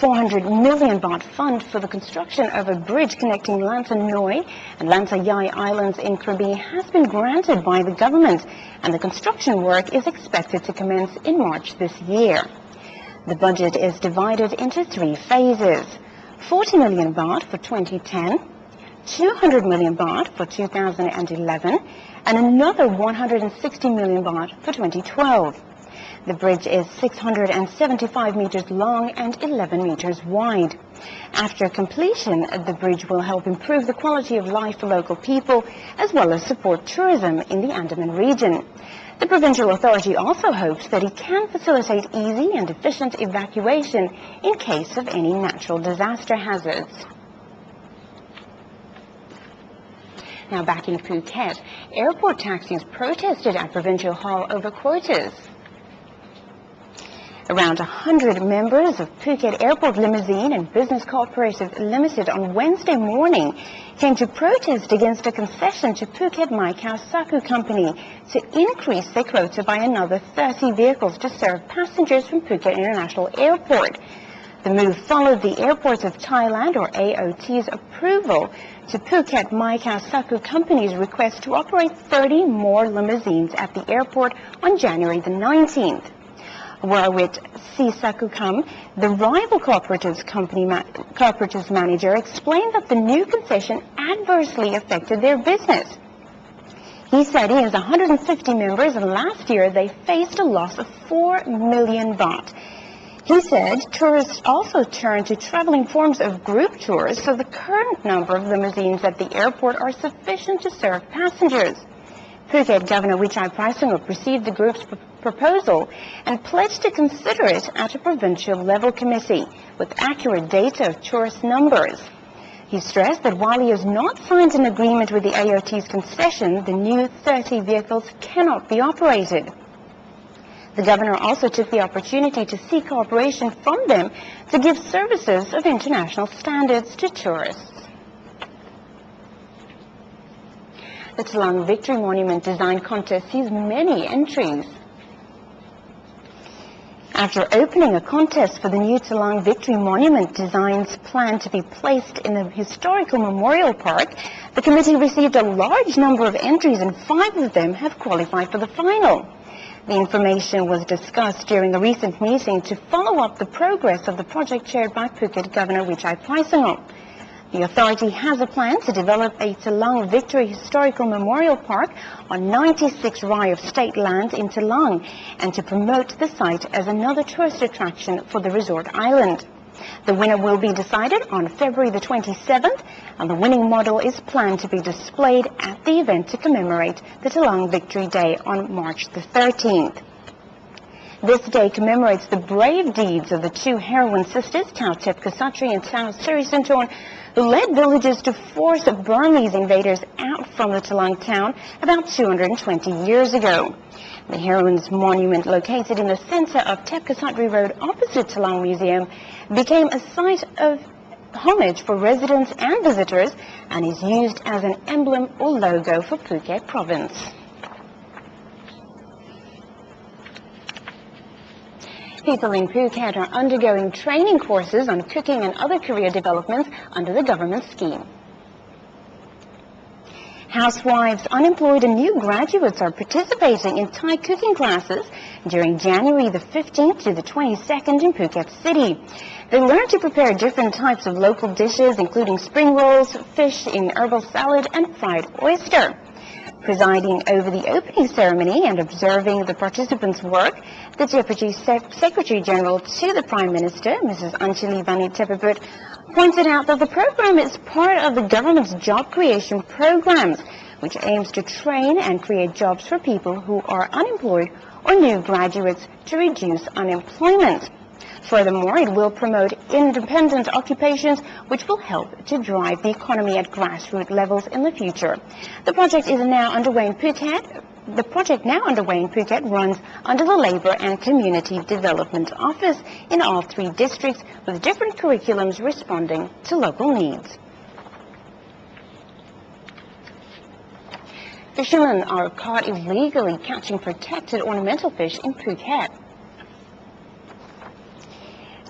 400 million baht fund for the construction of a bridge connecting Lanta Noi and Lanta Yai Islands in Krabi has been granted by the government, and the construction work is expected to commence in March this year. The budget is divided into 3 phases: 40 million baht for 2010, 200 million baht for 2011, and another 160 million baht for 2012. The bridge is 675 meters long and 11 meters wide. After completion, the bridge will help improve the quality of life for local people, as well as support tourism in the Andaman region. The provincial authority also hopes that it can facilitate easy and efficient evacuation in case of any natural disaster hazards. Now back in Phuket, airport taxis protested at Provincial Hall over quotas. Around 100 members of Phuket Airport Limousine and Business Cooperative Limited on Wednesday morning came to protest against a concession to Phuket Mai-Khao Saku Company to increase their quota by another 30 vehicles to serve passengers from Phuket International Airport. The move followed the Airports of Thailand, or AOT's, approval to Phuket Mai-Khao Saku Company's request to operate 30 more limousines at the airport on January the 19th. Warwick C. Sakukam, the rival cooperatives manager, explained that the new concession adversely affected their business. He said he has 150 members, and last year they faced a loss of 4 million baht. He said tourists also turned to traveling forms of group tours, so the current number of limousines at the airport are sufficient to serve passengers. Phuket Governor Wichai Praisangrup received the group's proposal and pledged to consider it at a provincial level committee with accurate data of tourist numbers. He stressed that while he has not signed an agreement with the AOT's concession, the new 30 vehicles cannot be operated. The governor also took the opportunity to seek cooperation from them to give services of international standards to tourists. The Thalang Victory Monument Design Contest sees many entries. After opening a contest for the new Thalang Victory Monument designs planned to be placed in the historical memorial park, the committee received a large number of entries, and 5 of them have qualified for the final. The information was discussed during a recent meeting to follow up the progress of the project chaired by Phuket Governor Wichai Praisangrup. The authority has a plan to develop a Thalang Victory Historical Memorial Park on 96 rai of state land in Thalang, and to promote the site as another tourist attraction for the resort island. The winner will be decided on February the 27th, and the winning model is planned to be displayed at the event to commemorate the Thalang Victory Day on March the 13th. This day commemorates the brave deeds of the 2 heroine sisters, Tau Tep Kasatri and Tau Sirisantorn, who led villagers to force Burmese invaders out from the Thalang town about 220 years ago. The heroines' monument, located in the center of Tep Kasatri Road opposite Thalang Museum, became a site of homage for residents and visitors, and is used as an emblem or logo for Phuket province. People in Phuket are undergoing training courses on cooking and other career developments under the government scheme. Housewives, unemployed and new graduates are participating in Thai cooking classes during January the 15th to the 22nd in Phuket City. They learn to prepare different types of local dishes, including spring rolls, fish in herbal salad and fried oyster. Presiding over the opening ceremony and observing the participants' work, the Deputy Secretary General to the Prime Minister, Mrs. Anjali Vani Tepaput, pointed out that the program is part of the government's job creation programs, which aims to train and create jobs for people who are unemployed or new graduates to reduce unemployment. Furthermore, it will promote independent occupations, which will help to drive the economy at grassroots levels in the future. The project now underway in Phuket runs under the Labour and Community Development Office in all 3 districts, with different curriculums responding to local needs. Fishermen are caught illegally catching protected ornamental fish in Phuket.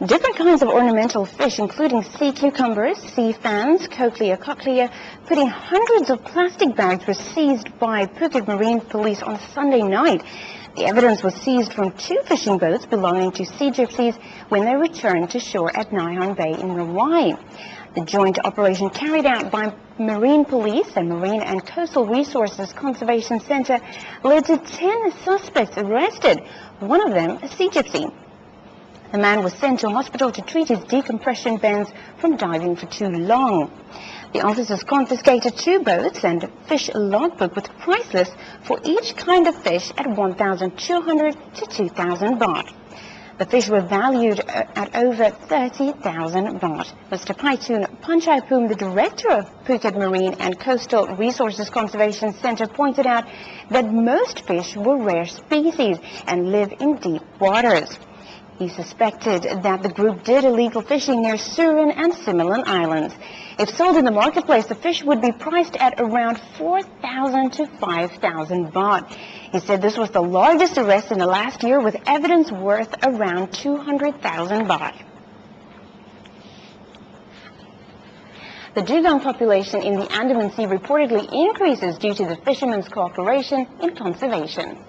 Different kinds of ornamental fish, including sea cucumbers, sea fans, cochlea, putting hundreds of plastic bags, were seized by Phuket Marine Police on Sunday night. The evidence was seized from 2 fishing boats belonging to sea gypsies when they returned to shore at Naihan Bay in Rawai. The joint operation carried out by Marine Police and Marine and Coastal Resources Conservation Centre led to 10 suspects arrested, one of them a sea gypsy. The man was sent to a hospital to treat his decompression burns from diving for too long. The officers confiscated 2 boats and a fish logbook with price lists for each kind of fish at 1,200 to 2,000 baht. The fish were valued at over 30,000 baht. Mr. Paitun Panchaipum, the director of Phuket Marine and Coastal Resources Conservation Centre, pointed out that most fish were rare species and live in deep waters. He suspected that the group did illegal fishing near Surin and Similan Islands. If sold in the marketplace, the fish would be priced at around 4,000 to 5,000 baht. He said this was the largest arrest in the last year, with evidence worth around 200,000 baht. The dugong population in the Andaman Sea reportedly increases due to the fishermen's cooperation in conservation.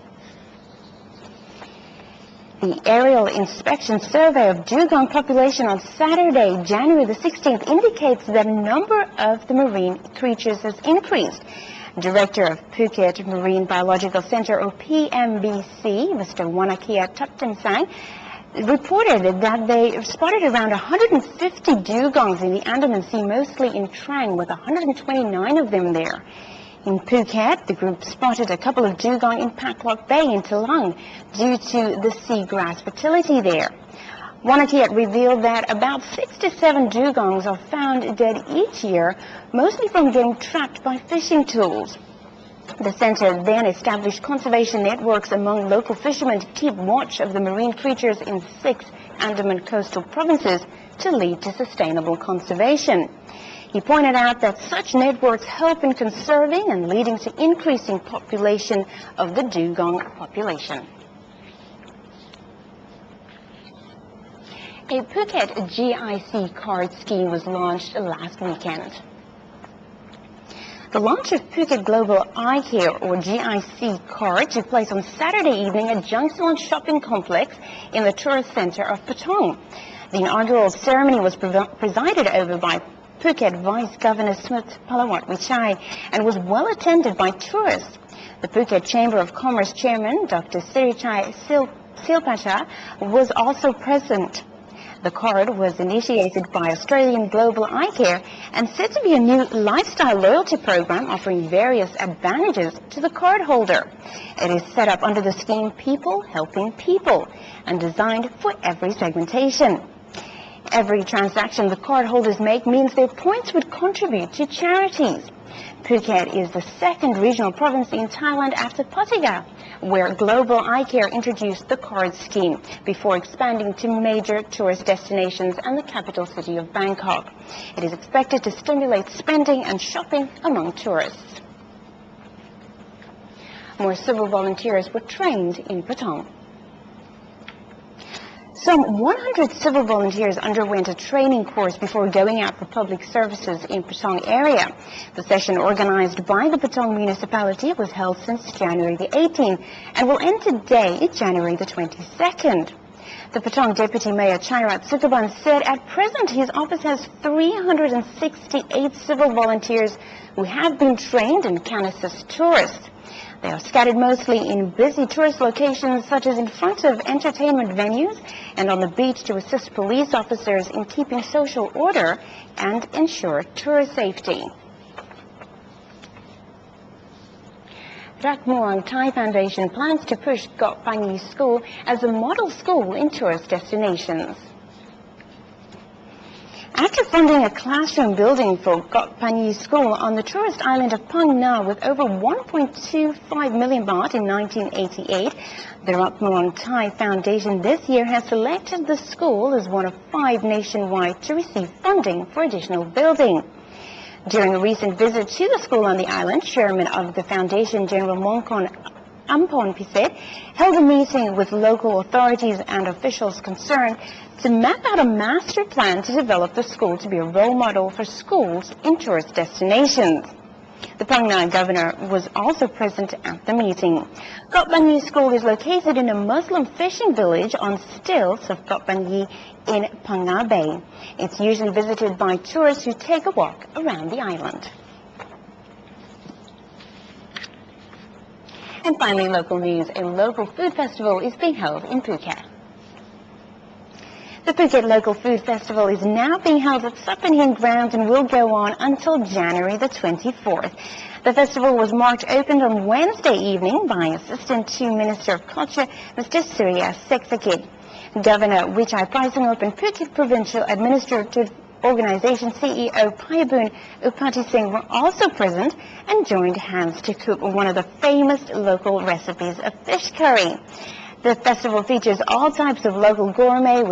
The aerial inspection survey of dugong population on Saturday, January the 16th, indicates that the number of the marine creatures has increased. Director of Phuket Marine Biological Centre, or PMBC, Mr. Wanakia Tuttimsang, reported that they spotted around 150 dugongs in the Andaman Sea, mostly in Trang, with 129 of them there. In Phuket, the group spotted a couple of dugong in Paklok Bay in Thalang due to the seagrass fertility there. Wanakiat revealed that about 6 to 7 dugongs are found dead each year, mostly from getting trapped by fishing tools. The centre then established conservation networks among local fishermen to keep watch of the marine creatures in 6 Andaman coastal provinces to lead to sustainable conservation. He pointed out that such networks help in conserving and leading to increasing population of the dugong population. A Phuket GIC Card scheme was launched last weekend. The launch of Phuket Global Eye Care, or GIC Card, took place on Saturday evening at Jungsilon Shopping Complex in the tourist centre of Patong. The inaugural ceremony was presided over by Phuket Vice Governor Smith Palawat Vichai and was well attended by tourists. The Phuket Chamber of Commerce Chairman, Dr. Sirichai Silpacha, was also present. The card was initiated by Australian Global Eye Care and said to be a new lifestyle loyalty program offering various advantages to the cardholder. It is set up under the scheme People Helping People and designed for every segmentation. Every transaction the cardholders make means their points would contribute to charities. Phuket is the 2nd regional province in Thailand after Pattaya, where Global Eye Care introduced the card scheme before expanding to major tourist destinations and the capital city of Bangkok. It is expected to stimulate spending and shopping among tourists. More civil volunteers were trained in Patong. Some 100 civil volunteers underwent a training course before going out for public services in Patong area. The session, organized by the Patong municipality, was held since January the 18th and will end today, January the 22nd. The Patong Deputy Mayor Chairat Sukaban said at present his office has 368 civil volunteers who have been trained and can assist tourists. They are scattered mostly in busy tourist locations such as in front of entertainment venues and on the beach to assist police officers in keeping social order and ensure tourist safety. Rak Muang Thai Foundation plans to push Koh Panyee School as a model school in tourist destinations. After funding a classroom building for Koh Panyee School on the tourist island of Phang Nga with over 1.25 million baht in 1988, the Rak Muang Thai Foundation this year has selected the school as one of 5 nationwide to receive funding for additional building. During a recent visit to the school on the island, Chairman of the Foundation, General Mongkon Ampon Piset, held a meeting with local authorities and officials concerned to map out a master plan to develop the school to be a role model for schools in tourist destinations. The Phang Nga governor was also present at the meeting. Koh Panyee School is located in a Muslim fishing village on stilts of Koh Panyee in Phang Nga Bay. It's usually visited by tourists who take a walk around the island. And finally, local news. A local food festival is being held in Phuket. The Phuket Local Food Festival is now being held at Sapanian ground and will go on until January the 24th. The festival was marked open on Wednesday evening by Assistant to Minister of Culture, Mr. Surya Seksakit. Governor Wichai Praisangop and Phuket Provincial Administrative Organization CEO Payabun Upati Singh were also present and joined hands to cook one of the famous local recipes of fish curry. The festival features all types of local gourmet